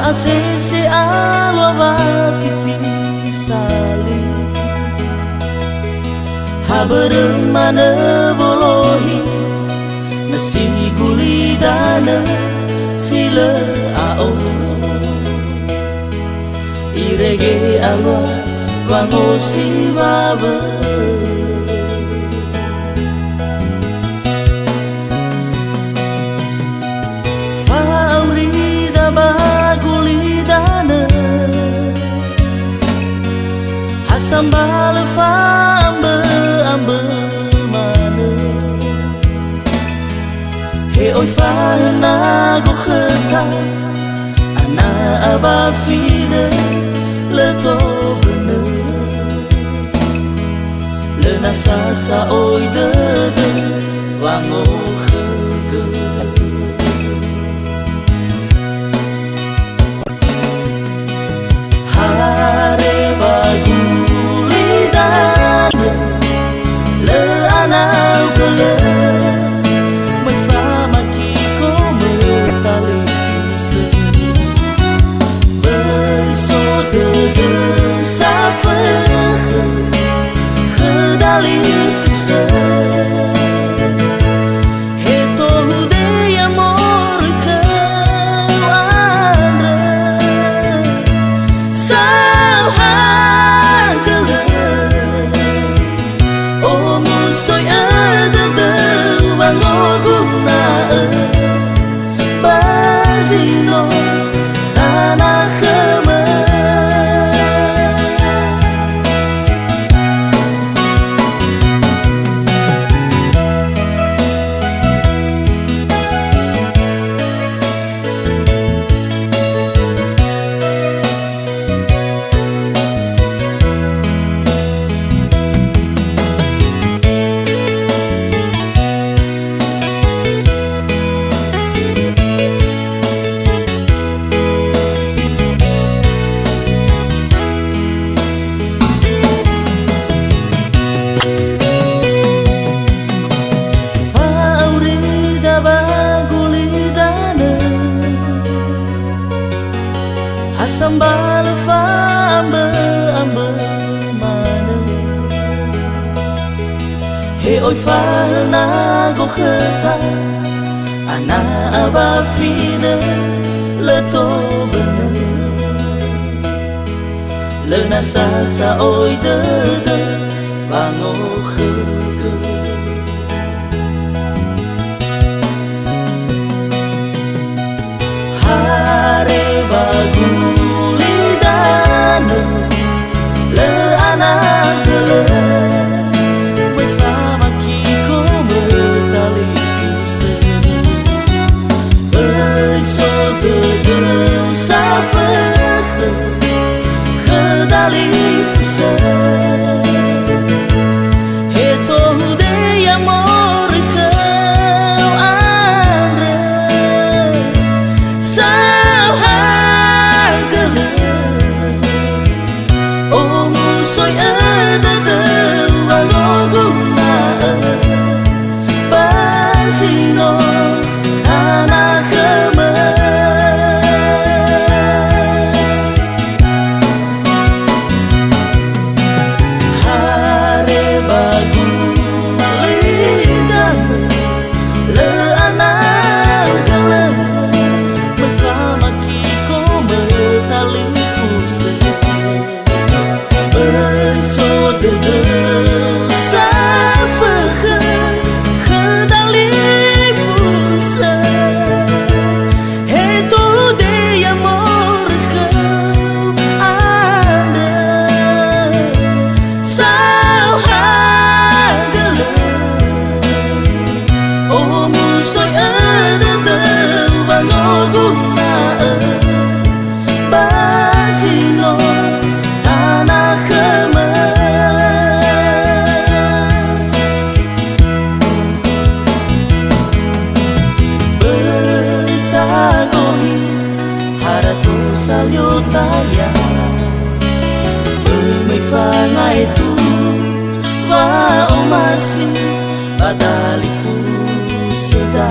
asese alwa batiti sali habereng mana bolohi nasi gulidana sila ao irege alwa wango si baba faurida bagulidana hasambal fambe ambe mana he oi fa na go khata ana aba fide le to bene le nasa sa oi de wango khege hare bagulidana le anau kele sambal fambe ambe mana he oi fa na go khata ana aba fide le to bene le nasa sa oi de bango khege hare bagu le anak gele mai fa maki como tali se ei so de sa fe dali fuse he to de amor que andre sa soy ada de wagoguna basino tanah keme hare bagu lidan le anak dalam bersama kiko metali fuse so de sa fe dali fusa he to de amor que anda sa hagale oh mu soy ada de bangoguna basino tanah keme sayotaya Bumay fangay tu wa omasi Badali fu seda